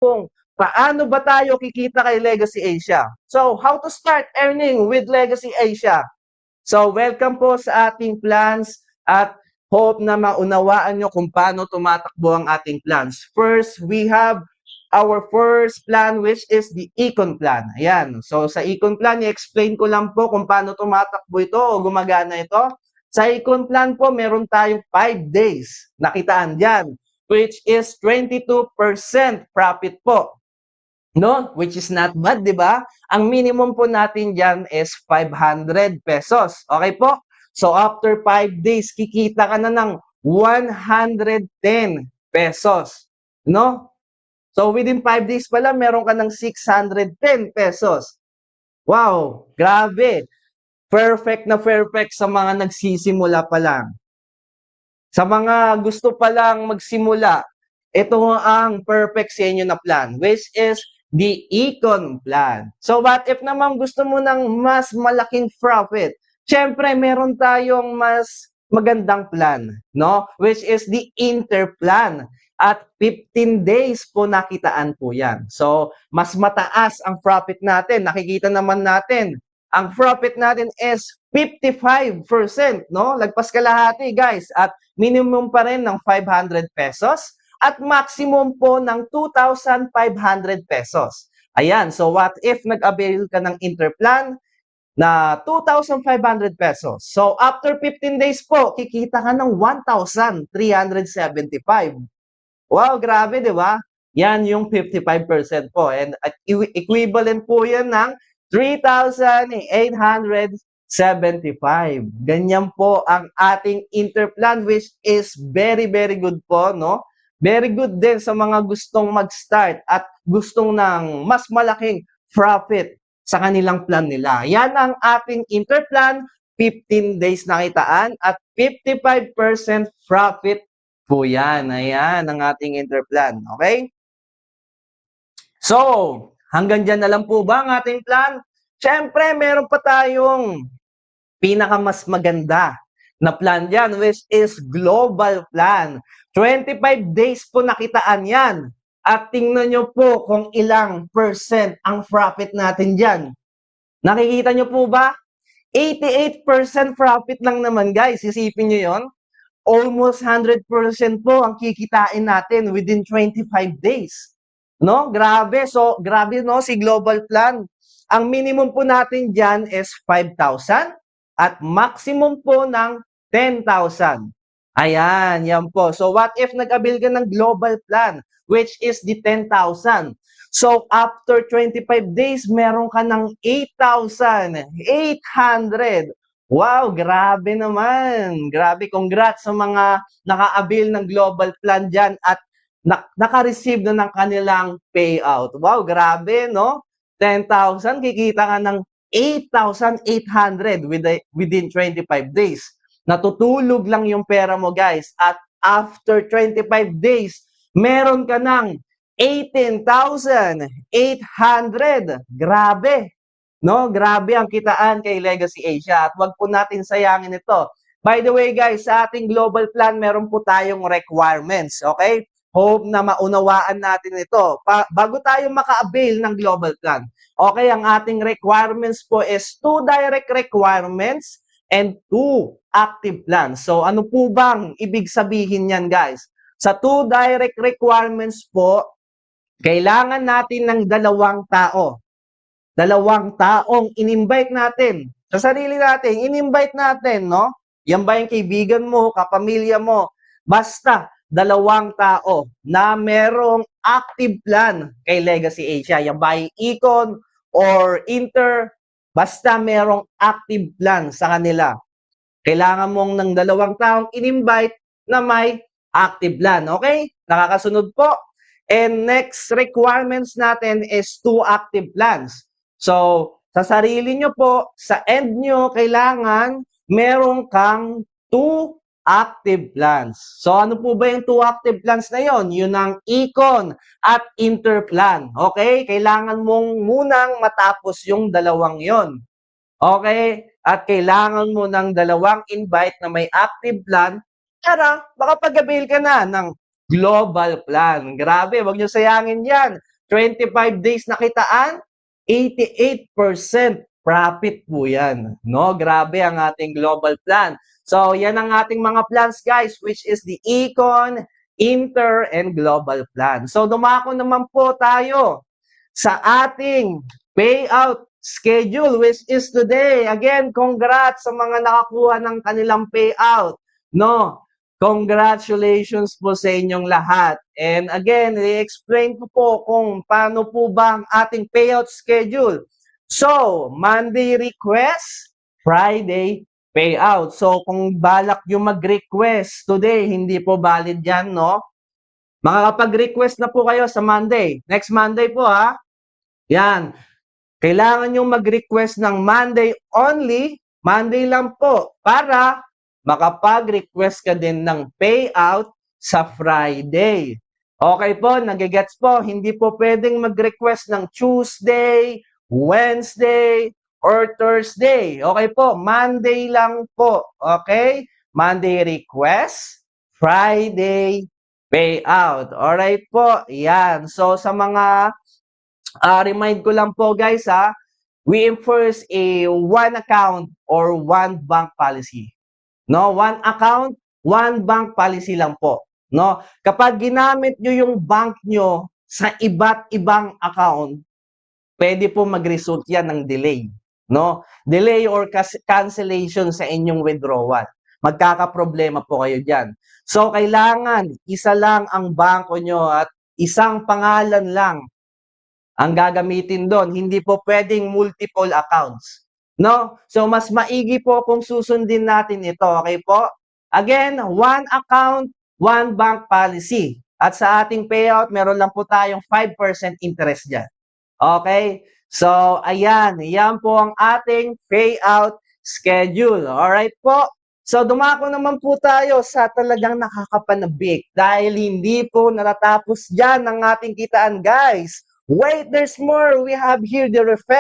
kung paano ba tayo kikita kay Legacy Asia. So, how to start earning with Legacy Asia? So, welcome po sa ating plans at hope na maunawaan nyo kung paano tumatakbo ang ating plans. First, we have our first plan which is the Econ Plan. Ayan. So, sa Econ Plan, i-explain ko lang po kung paano tumatakbo ito o gumagana ito. Sa Econ Plan po, meron tayong 5 days nakitaan dyan, which is 22% profit po. No? Which is not bad, di ba? Ang minimum po natin dyan is 500 pesos. Okay po? So, after 5 days, kikita ka na ng 110 pesos. No? So, within 5 days pala, meron ka ng 610 pesos. Wow! Grabe! Perfect na perfect sa mga nagsisimula pa lang. Sa mga gusto pa lang magsimula, ito ang perfect sa inyo na plan, which is the Econ Plan. So what if naman gusto mo ng mas malaking profit? Siyempre, meron tayong mas magandang plan, no? Which is the Interplan. At 15 days po nakitaan po yan. So, mas mataas ang profit natin. Nakikita naman natin ang profit natin is 55%, no? Lagpas kalahati, guys. At minimum pa rin ng 500 pesos at maximum po ng 2,500 pesos. Ayan, so what if nag-avail ka ng Interplan na 2,500 pesos? So after 15 days po, kikita ka ng 1,375. Wow, grabe, di ba? Yan yung 55% po. And equivalent po yan ng 3,875. Ganyan po ang ating Interplan, which is very, very good po, no? Very good din sa mga gustong mag-start at gustong ng mas malaking profit sa kanilang plan nila. Yan ang ating Interplan, 15 days nakitaan at 55% profit po yan. Ayan ang ating Interplan. Okay? So, hanggang dyan na lang po ba ang ating plan? Siyempre, meron pa tayong pinakamas maganda na plan dyan, which is global plan. 25 days po nakitaan yan. At tingnan nyo po kung ilang percent ang profit natin dyan. Nakikita nyo po ba? 88% profit lang naman, guys. Isipin nyo yon. Almost 100% po ang kikitain natin within 25 days. No? Grabe. So, grabe, no? Si Global Plan. Ang minimum po natin dyan is 5,000 at maximum po ng 10,000. Ayan, yan po. So, what if nag-avail ka ng Global Plan, which is the 10,000? So, after 25 days, meron ka ng 8,800. Wow, grabe naman. Grabe, congrats sa mga naka-avail ng Global Plan dyan at naka-receive na ng kanilang payout. Wow, grabe, no? 10,000, kikita ka ng 8,800 within 25 days. Natutulog lang yung pera mo, guys. At after 25 days, meron ka ng 18,800. Grabe. No, grabe ang kitaan kay Legacy Asia at wag po natin sayangin ito. By the way, guys, sa ating global plan, meron po tayong requirements, okay? Hope na maunawaan natin ito. Bago tayo maka-avail ng global plan. Okay, ang ating requirements po is 2 direct requirements and 2 active plans. So, ano po bang ibig sabihin yan, guys? Sa 2 direct requirements po, kailangan natin ng 2 tao. 2 taong in-invite natin. Sa sarili natin, in-invite natin, no? Yan ba yung kaibigan mo, kapamilya mo? Basta, 2 tao na merong active plan kay Legacy Asia. Yan ba yung Econ or Inter? Basta merong active plan sa kanila. Kailangan mong ng 2 taong in-invite na may active plan. Okay? Nakakasunod po. And next requirements natin is 2 active plans. So, sa sarili nyo po, sa end nyo, kailangan meron kang 2 active plans. So, ano po ba yung 2 active plans na yon? Yun ang Econ at Interplan. Okay? Kailangan mong munang matapos yung 2 yon. Okay? At kailangan mo ng 2 invite na may active plan para makapag-avail ka na ng global plan. Grabe, wag nyo sayangin yan. 25 days na kitaan, 88% profit po yan. No? Grabe ang ating global plan. So, yan ang ating mga plans, guys, which is the Econ, Inter, and Global Plan. So, dumako naman po tayo sa ating payout schedule, which is today. Again, congrats sa mga nakakuha ng kanilang payout. No? Congratulations po sa inyong lahat. And again, i-explain ko po kung paano po ba ang ating payout schedule. So, Monday request, Friday payout. So, kung balak yung mag-request today, hindi po valid yan, no? Makakapag-request na po kayo sa Monday. Next Monday po, ha? Yan. Kailangan nyo mag-request ng Monday only, Monday lang po, para makapag-request ka din ng payout sa Friday. Okay po, nagigets po, hindi po pwedeng mag-request ng Tuesday, Wednesday, or Thursday. Okay po, Monday lang po. Okay? Monday request, Friday payout. Alright po, yan. So sa mga remind ko lang po guys we enforce a one account or one bank policy. No, one account, one bank policy lang po. No, kapag ginamit nyo yung bank nyo sa iba't ibang account, pwede po mag-result yan ng delay. No, delay or cancellation sa inyong withdrawal. Magkakaproblema po kayo diyan. So kailangan isa lang ang bangko nyo at isang pangalan lang ang gagamitin doon. Hindi po pwedeng multiple accounts. No? So, mas maigi po kung susundin natin ito. Okay po? Again, one account, one bank policy. At sa ating payout, meron lang po tayong 5% interest dyan. Okay? So, ayan. Yan po ang ating payout schedule. Alright po? So, dumako naman po tayo sa talagang nakakapanabik dahil hindi po natatapos dyan ang ating kitaan, guys. Wait, there's more. We have here the reference.